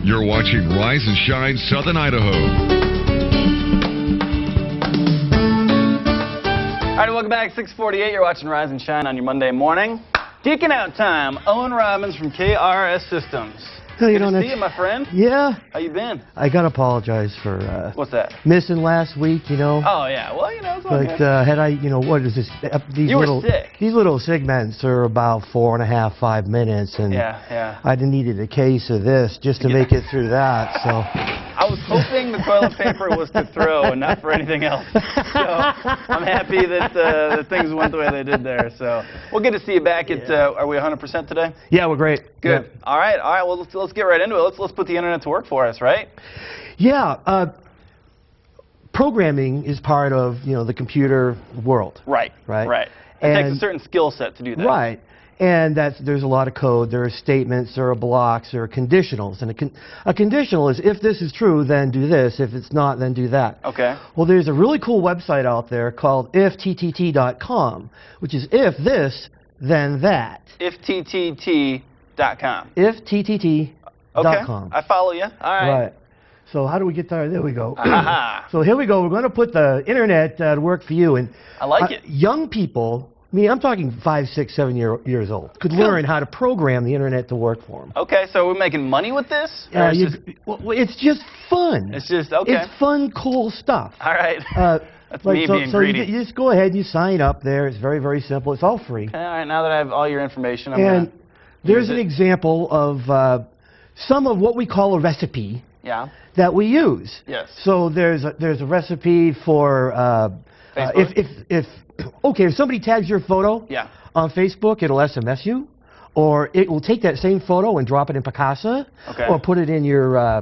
You're watching Rise and Shine Southern Idaho. All right, welcome back. 6:48. You're watching Rise and Shine on your Monday morning. Geeking out time. Owen Robbins from KRRS Systems. Hey, Good to see you, my friend. Yeah. How you been? I gotta apologize for What's that? missing last week. Oh yeah. Well, it's all But good. had I, what is this? These You were little sick. These little segments are about 4.5, 5 minutes, and Yeah. I needed a case of this just to make it through that. So I was hoping the toilet paper was to throw and not for anything else. So I'm happy that the things went the way they did there. So we'll get to see you back at. Are we 100% today? yeah, we're great. Good. Yeah. All right. Well, let's get right into it. Let's put the internet to work for us, right? Yeah. Programming is part of the computer world. Right. It takes a certain skill set to do that. Right. And there's a lot of code. There are statements, there are blocks, there are conditionals. And a conditional is if this is true, then do this. If it's not, then do that. Okay. Well, there's a really cool website out there called ifttt.com, which is if this, then that. Ifttt.com. Ifttt.com. Okay. I follow you. All right. Right. So how do we get there? There we go. Aha. So here we go. We're going to put the internet to work for you. And I like it. Young people, I'm talking 5, 6, 7 years old, could learn how to program the internet to work for them. Okay, so we're making money with this? It's just fun. It's just, okay. It's fun, cool stuff. All right. That's me being greedy. You just go ahead and you sign up there. It's very, very simple. It's all free. Okay, all right, now that I have all your information, there's an example of some of what we call a recipe that we use. Yes. So there's a recipe for if somebody tags your photo on Facebook, it'll SMS you, or it will take that same photo and drop it in Picasa, or put it in your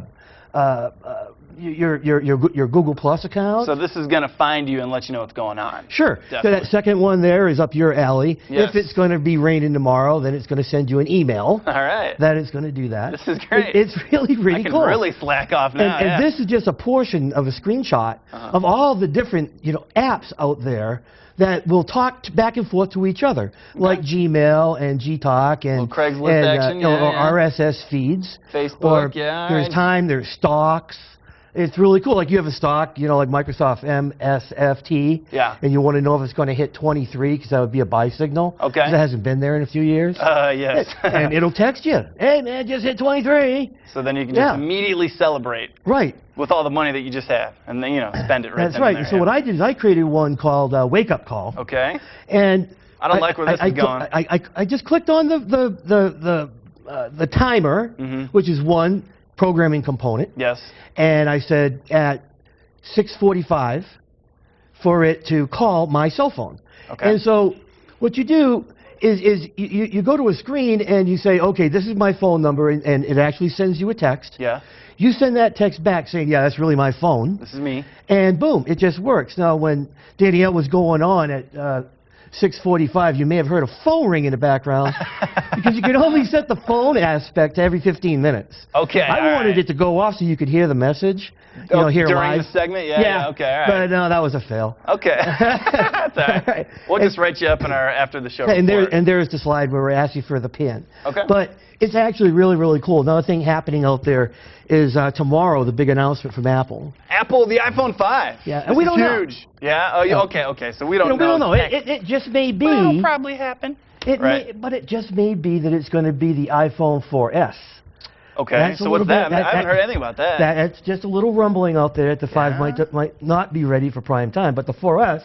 Google Plus account. So this is going to find you and let you know what's going on. Sure. Definitely. So that second one there is up your alley. Yes. If it's going to be raining tomorrow, then it's going to send you an email. All right. That it's going to do that. This is great. It's really, really cool. I can really slack off now. And this is just a portion of a screenshot of all the different apps out there that will talk back and forth to each other, like Gmail and Gtalk and Craigslist action, or RSS feeds. Facebook, or there's stocks. It's really cool. Like you have a stock, like Microsoft MSFT, and you want to know if it's going to hit 23 because that would be a buy signal. Okay. Because it hasn't been there in a few years. Yes. And it'll text you, hey man, just hit 23. So then you can just immediately celebrate. Right. With all the money that you just have, and then spend it right That's right. So what I did is I created one called Wake Up Call. Okay. And I don't like where this is going. I just clicked on the timer, which is one programming component. Yes. And I said at 6:45 for it to call my cell phone. Okay. And so what you do is you go to a screen and you say, okay, this is my phone number, and it actually sends you a text. Yeah. You send that text back saying, yeah, that's really my phone. This is me. And boom, it just works. Now, when Danielle was going on at 6:45, you may have heard a phone ring in the background because you can only set the phone aspect to every 15 minutes. Okay. I wanted it to go off so you could hear the message. Hear during live. the segment? Yeah. Okay. All right. But no, that was a fail. Okay. That's all right. We'll just write you up in our after the show. And there's the slide where we're asking for the pin. Okay. But it's actually really, really cool. Another thing happening out there is tomorrow, the big announcement from Apple. Apple, the iPhone 5. Yeah, and we don't know. Huge. Yeah. Oh, yeah. Okay. So we don't know. We don't know. It just may be. Well, it'll probably happen. But it just may be that it's going to be the iPhone 4S. Okay, so what's that? I haven't heard anything about that. That's just a little rumbling out there that the 5 might not be ready for prime time, but the 4S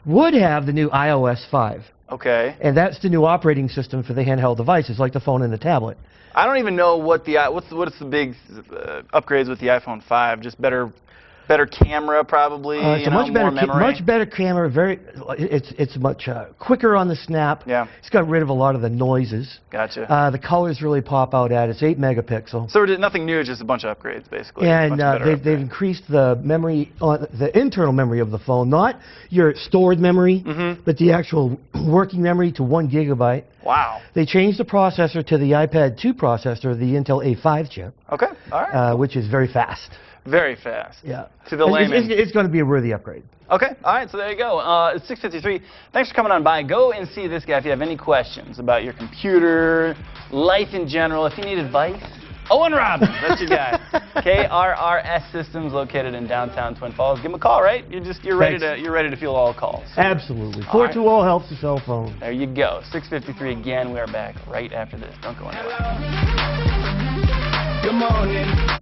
would have the new iOS 5. Okay. And that's the new operating system for the handheld devices, like the phone and the tablet. I don't even know what's the big upgrades with the iPhone 5. Just better camera, probably. It's a much better camera. It's much quicker on the snap. Yeah. It's got rid of a lot of the noises. Gotcha. The colors really pop out at it. It's 8 megapixel. So nothing new, just a bunch of upgrades, basically. And they've increased the memory, the internal memory of the phone, not your stored memory, but the actual working memory to 1 gigabyte. Wow. They changed the processor to the iPad 2 processor, the Intel A5 chip. Okay. All right. Which is very fast. Very fast. Yeah. To the layman. It's going to be a worthy upgrade. Okay. All right. So there you go. It's 6:53. Thanks for coming on by. Go and see this guy if you have any questions about your computer, life in general. If you need advice, Owen Robbins, that's your guy. KRRS Systems, located in downtown Twin Falls. Give him a call, right? You're ready to field all calls. Absolutely. All 420 helps the cell phone. There you go. 6:53 again. We are back right after this. Don't go anywhere. Good morning.